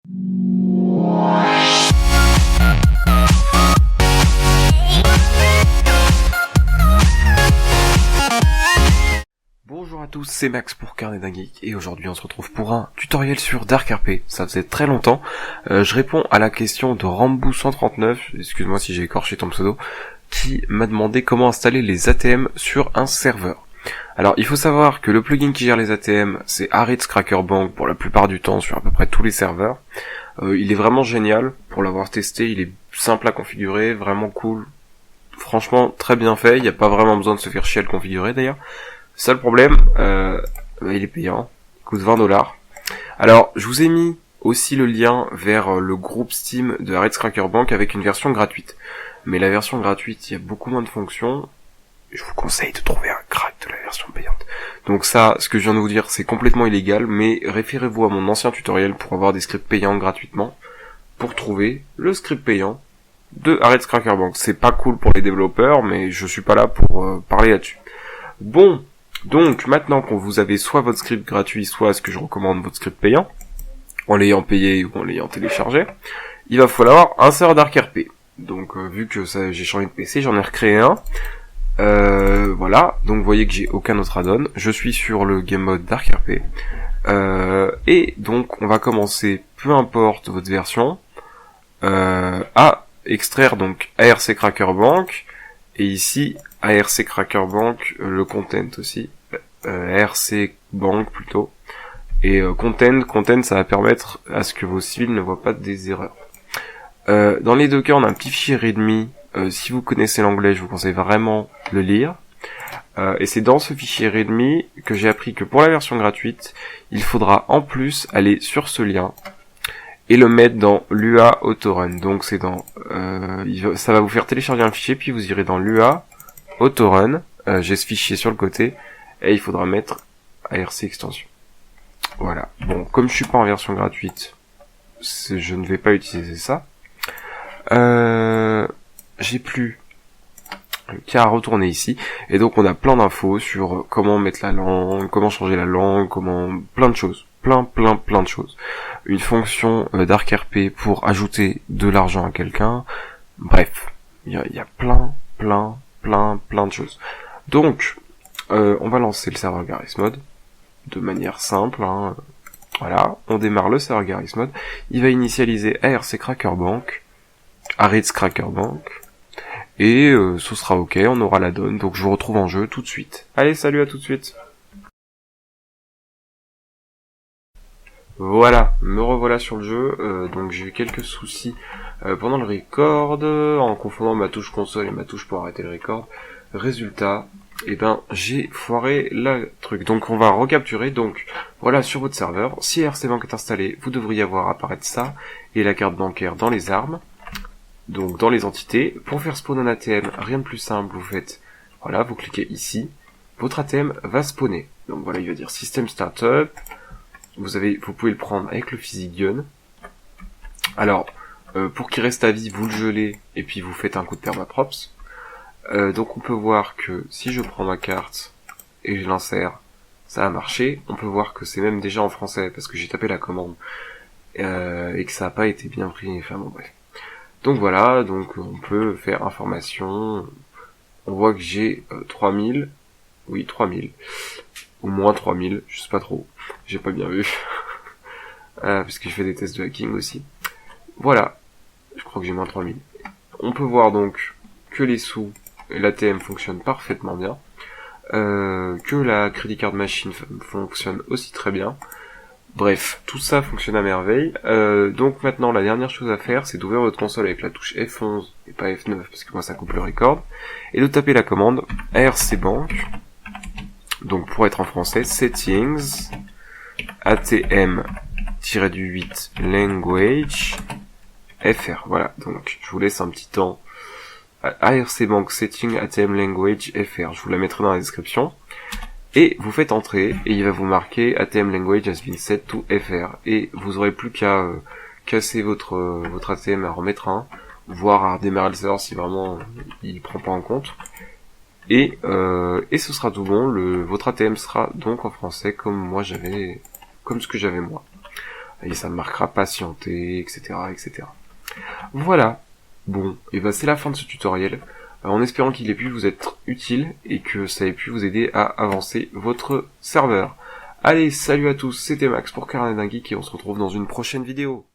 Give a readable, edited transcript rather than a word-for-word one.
Bonjour à tous, c'est Max pour Carnet d'un Geek et aujourd'hui on se retrouve pour un tutoriel sur Dark RP. Ça faisait très longtemps. Je réponds à la question de Rambou139, excuse-moi si j'ai écorché ton pseudo, qui m'a demandé comment installer les ATM sur un serveur. Alors il faut savoir que le plugin qui gère les ATM c'est Aritz Cracker Bank pour la plupart du temps sur à peu près tous les serveurs. Il est vraiment génial, pour l'avoir testé, il est simple à configurer, vraiment cool. Franchement très bien fait, il n'y a pas vraiment besoin de se faire chier à le configurer d'ailleurs. Seul problème, il est payant, il coûte $20. Alors, je vous ai mis aussi le lien vers le groupe Steam de Aritz Cracker Bank avec une version gratuite. Mais la version gratuite, il y a beaucoup moins de fonctions. Je vous conseille de trouver un crack de la version payante. Donc ça, ce que je viens de vous dire, c'est complètement illégal, mais référez-vous à mon ancien tutoriel pour avoir des scripts payants gratuitement, pour trouver le script payant de Aritz Cracker Bank. C'est pas cool pour les développeurs, mais je suis pas là pour parler là-dessus. Bon. Donc, maintenant qu'on vous avez soit votre script gratuit, soit ce que je recommande, votre script payant, en l'ayant payé ou en l'ayant téléchargé, il va falloir un serveur Dark RP. Donc, vu que j'ai changé de PC, j'en ai recréé un. Voilà, donc vous voyez que j'ai aucun autre add-on. Je suis sur le game mode Dark RP. Et donc, on va commencer, peu importe votre version, à extraire donc ARC Cracker Bank, et ici, ARC Cracker Bank, le content aussi, ARC Bank plutôt, et content ça va permettre à ce que vos civils ne voient pas des erreurs. Dans les deux cas, on a un petit fichier readme, si vous connaissez l'anglais, je vous conseille vraiment de le lire, et c'est dans ce fichier readme que j'ai appris que pour la version gratuite, il faudra en plus aller sur ce lien, et le mettre dans l'UA Autorun. Donc c'est dans, ça va vous faire télécharger un fichier, puis vous irez dans l'UA Autorun, j'ai ce fichier sur le côté, et il faudra mettre ARC extension. Voilà. Bon, comme je suis pas en version gratuite, je ne vais pas utiliser ça. J'ai plus qu'à retourner ici, et donc on a plein d'infos sur comment mettre la langue, comment changer la langue, comment, plein de choses. Plein de choses. Une fonction Dark RP pour ajouter de l'argent à quelqu'un. Bref, il y a plein de choses. Donc, on va lancer le serveur Garry's Mod de manière simple. Hein. Voilà, on démarre le serveur Garry's Mod. Il va initialiser ARC Cracker Bank, Aritz Cracker Bank, et ce sera ok, on aura la donne. Donc je vous retrouve en jeu tout de suite. Allez, salut, à tout de suite. Voilà, me revoilà sur le jeu, donc j'ai eu quelques soucis pendant le record, en confondant ma touche console et ma touche pour arrêter le record. Résultat, j'ai foiré le truc. Donc on va recapturer, donc voilà sur votre serveur, si RC Bank est installé, vous devriez avoir apparaître ça, et la carte bancaire dans les armes, donc dans les entités. Pour faire spawn un ATM, rien de plus simple, vous faites, voilà, vous cliquez ici, votre ATM va spawner. Donc voilà, il va dire System Startup. Vous pouvez le prendre avec le physique gun. Alors, pour qu'il reste à vie, vous le gelez et puis vous faites un coup de permaprops. Donc on peut voir que si je prends ma carte et je l'insère, ça a marché. On peut voir que c'est même déjà en français parce que j'ai tapé la commande et que ça n'a pas été bien pris. Enfin bon bref. Donc voilà, donc on peut faire information. On voit que j'ai 3000. Oui, 3000. Ou moins 3000, je sais pas trop. J'ai pas bien vu. Parce que je fais des tests de hacking aussi. Voilà. Je crois que j'ai moins 3000. On peut voir donc que les sous et l'ATM fonctionnent parfaitement bien. Que la credit card machine fonctionne aussi très bien. Bref, tout ça fonctionne à merveille. Donc maintenant, la dernière chose à faire, c'est d'ouvrir votre console avec la touche F11 et pas F9, parce que moi ça coupe le record. Et de taper la commande ARC Bank. Donc pour être en français, settings, ATM-8 language, FR. Voilà, donc je vous laisse un petit temps. ARC Bank setting ATM language FR. Je vous la mettrai dans la description. Et vous faites entrer, et il va vous marquer ATM language has been set to FR. Et vous aurez plus qu'à casser votre ATM à remettre un, voire à redémarrer le serveur si vraiment il prend pas en compte. Et ce sera tout bon, votre ATM sera donc en français comme ce que j'avais moi. et ça me marquera patienter, etc., etc. Voilà. Bon, et ben c'est la fin de ce tutoriel, en espérant qu'il ait pu vous être utile et que ça ait pu vous aider à avancer votre serveur. Allez, salut à tous, c'était Max pour Carnet d'un Geek et on se retrouve dans une prochaine vidéo.